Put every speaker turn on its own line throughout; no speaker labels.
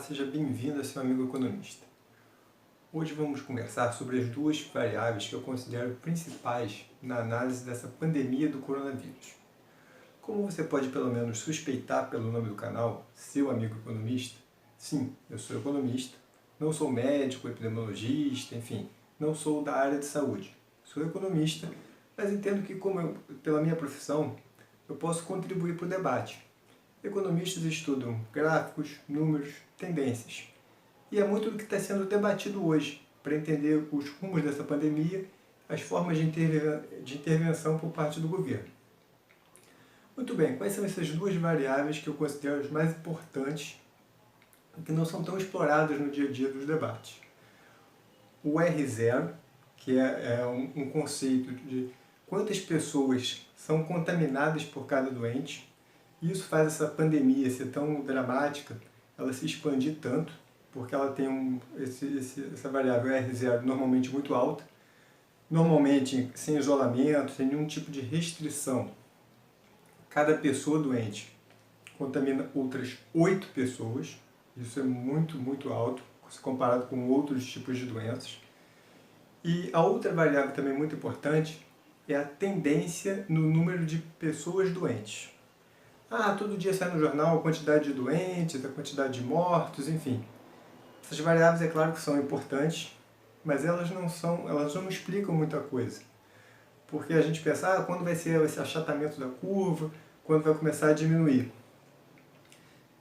seja bem-vindo a seu amigo economista. Hoje vamos conversar sobre as duas variáveis que eu considero principais na análise dessa pandemia do coronavírus. Como você pode pelo menos suspeitar pelo nome do canal, seu amigo economista, sim, eu sou economista, não sou médico, epidemiologista, enfim, não sou da área de saúde. Sou economista, mas entendo que pela minha profissão, eu posso contribuir para o debate. Economistas estudam gráficos, números, tendências. E é muito do que está sendo debatido hoje, para entender os rumos dessa pandemia, as formas de intervenção por parte do governo. Muito bem, quais são essas duas variáveis que eu considero as mais importantes e que não são tão exploradas no dia a dia dos debates? O R0, que é um conceito de quantas pessoas são contaminadas por cada doente. Isso faz essa pandemia ser tão dramática, ela se expandir tanto, porque ela tem essa variável R0 normalmente muito alta, normalmente sem isolamento, sem nenhum tipo de restrição. Cada pessoa doente contamina outras 8 pessoas, isso é muito, muito alto, se comparado com outros tipos de doenças. E a outra variável também muito importante é a tendência no número de pessoas doentes. Todo dia sai no jornal a quantidade de doentes, a quantidade de mortos, enfim. Essas variáveis é claro que são importantes, mas elas não explicam muita coisa. Porque a gente pensa, quando vai ser esse achatamento da curva, quando vai começar a diminuir.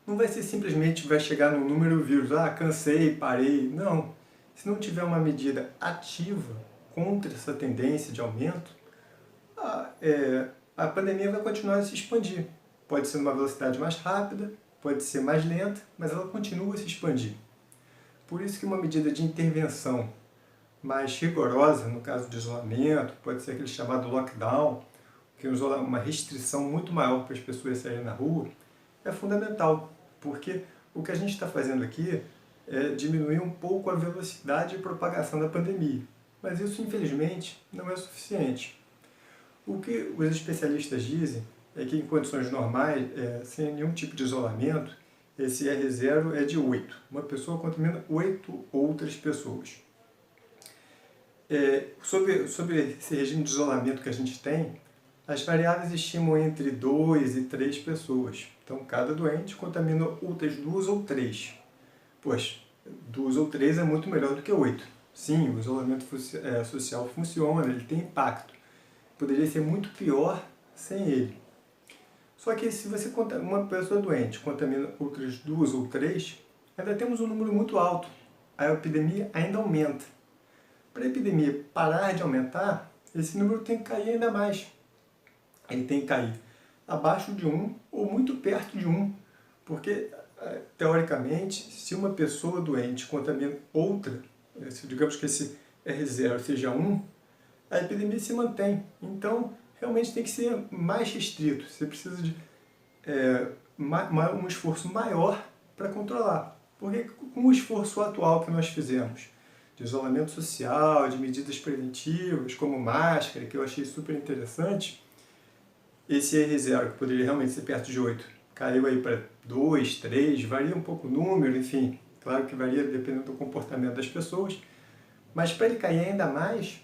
Não vai ser simplesmente vai chegar no número vírus, cansei, parei. Não. Se não tiver uma medida ativa contra essa tendência de aumento, a pandemia vai continuar a se expandir. Pode ser numa velocidade mais rápida, pode ser mais lenta, mas ela continua a se expandir. Por isso que uma medida de intervenção mais rigorosa, no caso de isolamento, pode ser aquele chamado lockdown, que é uma restrição muito maior para as pessoas saírem na rua, é fundamental, porque o que a gente está fazendo aqui é diminuir um pouco a velocidade de propagação da pandemia. Mas isso, infelizmente, não é suficiente. O que os especialistas dizem é que em condições normais, sem nenhum tipo de isolamento, esse R0 é de 8. Uma pessoa contamina 8 outras pessoas. Sobre esse regime de isolamento que a gente tem, as variáveis estimam entre 2 e 3 pessoas. Então, cada doente contamina outras 2 ou 3. Poxa, 2 ou 3 é muito melhor do que 8. Sim, o isolamento social funciona, ele tem impacto. Poderia ser muito pior sem ele. Só que se uma pessoa doente contamina outras 2 ou 3, ainda temos um número muito alto. A epidemia ainda aumenta. Para a epidemia parar de aumentar, esse número tem que cair ainda mais. Ele tem que cair abaixo de 1 ou muito perto de 1. Porque, teoricamente, se uma pessoa doente contamina outra, digamos que esse R0 seja 1, a epidemia se mantém. Então, realmente tem que ser mais restrito. Você precisa de um esforço maior para controlar. Porque com o esforço atual que nós fizemos, de isolamento social, de medidas preventivas, como máscara, que eu achei super interessante, esse R0, que poderia realmente ser perto de 8, caiu aí para 2, 3, varia um pouco o número, enfim, claro que varia dependendo do comportamento das pessoas, mas para ele cair ainda mais,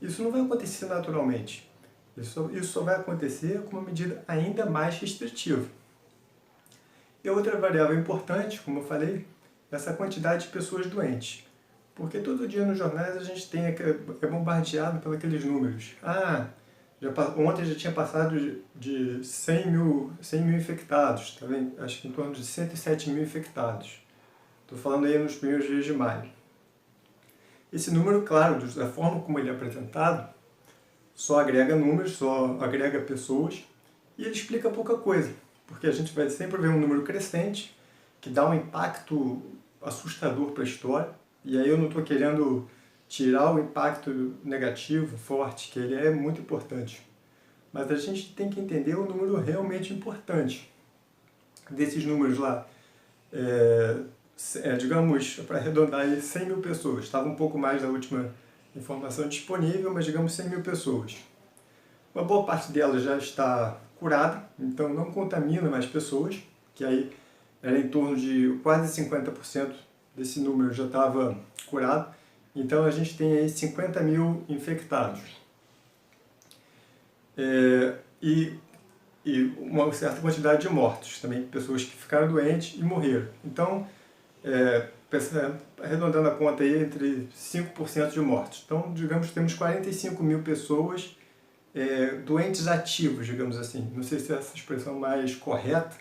isso não vai acontecer naturalmente. Isso só vai acontecer com uma medida ainda mais restritiva. E outra variável importante, como eu falei, é essa quantidade de pessoas doentes. Porque todo dia nos jornais a gente é bombardeado pelos aqueles números. Ontem já tinha passado de 100 mil infectados, tá vendo? Acho que em torno de 107 mil infectados. Estou falando aí nos primeiros dias de maio. Esse número, claro, da forma como ele é apresentado, só agrega números, só agrega pessoas, e ele explica pouca coisa, porque a gente vai sempre ver um número crescente, que dá um impacto assustador para a história, e aí eu não estou querendo tirar o impacto negativo, forte, que ele é muito importante. Mas a gente tem que entender o número realmente importante. Desses números lá, digamos, para arredondar aí, 100 mil pessoas. Estava um pouco mais da última informação disponível, mas digamos 100 mil pessoas. Uma boa parte delas já está curada, então não contamina mais pessoas, que aí era em torno de quase 50% desse número já estava curado. Então a gente tem aí 50 mil infectados. E uma certa quantidade de mortos também, pessoas que ficaram doentes e morreram. Então, arredondando a conta aí, entre 5% de mortos. Então, digamos que temos 45 mil pessoas doentes ativos, digamos assim. Não sei se é essa expressão mais correta,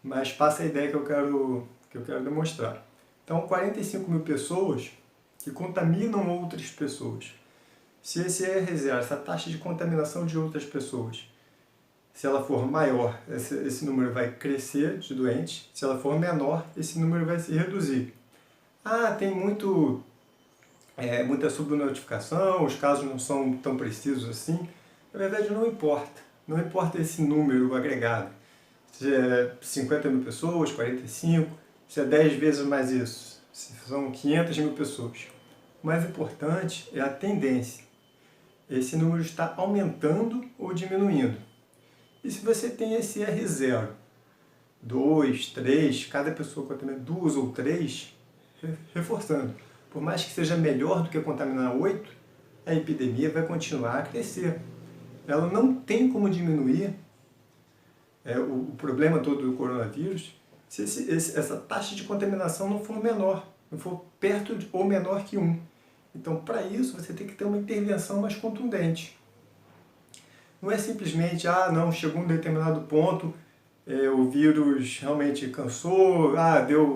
mas passa a ideia que eu quero demonstrar. Então, 45 mil pessoas que contaminam outras pessoas. Se esse R0, essa taxa de contaminação de outras pessoas, se ela for maior, esse número vai crescer de doentes. Se ela for menor, esse número vai se reduzir. Tem muita subnotificação, os casos não são tão precisos assim. Na verdade, não importa. Não importa esse número agregado. Se é 50 mil pessoas, 45, se é 10 vezes mais isso, se são 500 mil pessoas. O mais importante é a tendência. Esse número está aumentando ou diminuindo. E se você tem esse R0, 2, 3, cada pessoa contamina 2 ou 3, reforçando, por mais que seja melhor do que contaminar 8, a epidemia vai continuar a crescer. Ela não tem como diminuir o problema todo do coronavírus se essa taxa de contaminação não for menor, não for perto ou menor que 1. Então, para isso, você tem que ter uma intervenção mais contundente. Não é simplesmente, não, chegou um determinado ponto, o vírus realmente cansou,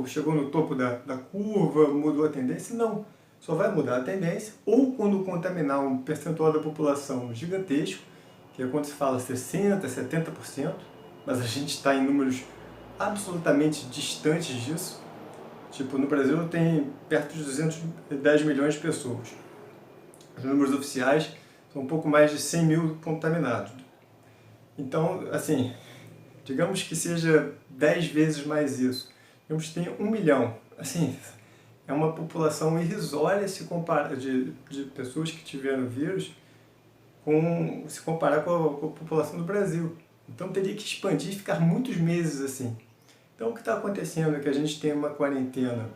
chegou no topo da curva, mudou a tendência. Não, só vai mudar a tendência ou quando contaminar um percentual da população gigantesco, que é quando se fala 60%, 70%, mas a gente está em números absolutamente distantes disso. Tipo, no Brasil tem perto de 210 milhões de pessoas. Os números oficiais são um pouco mais de 100 mil contaminados. Então, assim, digamos que seja 10 vezes mais isso. Digamos que tem 1 milhão. Assim, é uma população irrisória se comparar de pessoas que tiveram vírus se comparar com a população do Brasil. Então teria que expandir e ficar muitos meses assim. Então o que está acontecendo é que a gente tem uma quarentena,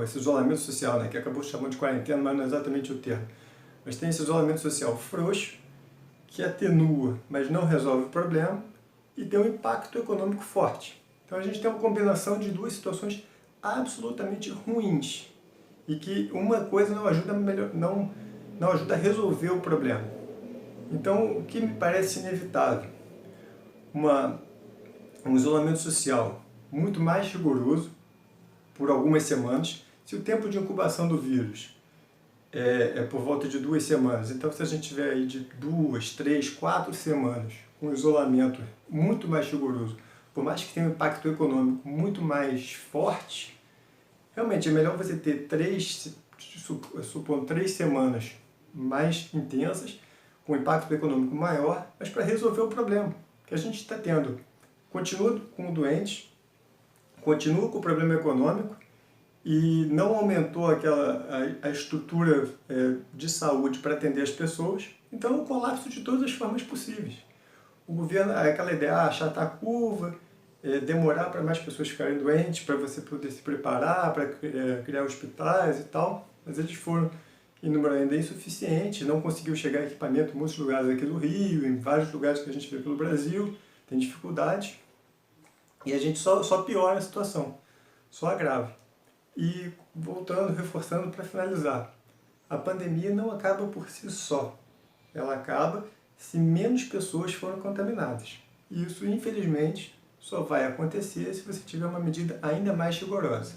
esse isolamento social, que acabou chamando de quarentena, mas não é exatamente o termo. Mas tem esse isolamento social frouxo, que atenua, mas não resolve o problema, e tem um impacto econômico forte. Então a gente tem uma combinação de duas situações absolutamente ruins, e que uma coisa não ajuda não ajuda a resolver o problema. Então, o que me parece inevitável? Um isolamento social muito mais rigoroso, por algumas semanas. Se o tempo de incubação do vírus é por volta de 2 semanas, então se a gente tiver aí de 2, 3, 4 semanas com isolamento muito mais rigoroso, por mais que tenha um impacto econômico muito mais forte, realmente é melhor você ter 3 semanas mais intensas, com impacto econômico maior, mas para resolver o problema que a gente está tendo. Continua com o doente, continua com o problema econômico e não aumentou a estrutura de saúde para atender as pessoas, então é um colapso de todas as formas possíveis. O governo, aquela ideia, achatar a curva, demorar para mais pessoas ficarem doentes, para você poder se preparar, para criar hospitais e tal, mas eles foram em número ainda insuficiente, não conseguiu chegar a equipamento em muitos lugares aqui do Rio, em vários lugares que a gente vê pelo Brasil, tem dificuldade, e a gente só piora a situação, só agrava. E voltando, reforçando para finalizar, a pandemia não acaba por si só, ela acaba se menos pessoas foram contaminadas. E isso, infelizmente, só vai acontecer se você tiver uma medida ainda mais rigorosa.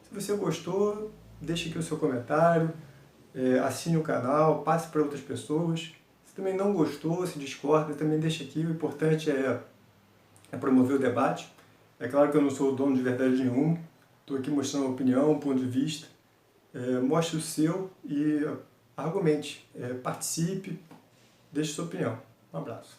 Se você gostou, deixe aqui o seu comentário, assine o canal, passe para outras pessoas. Se também não gostou, se discorda, também deixa aqui. O importante é promover o debate. É claro que eu não sou o dono de verdade nenhuma. Estou aqui mostrando a opinião, um ponto de vista. Mostre o seu e argumente. Participe, deixe sua opinião. Um abraço.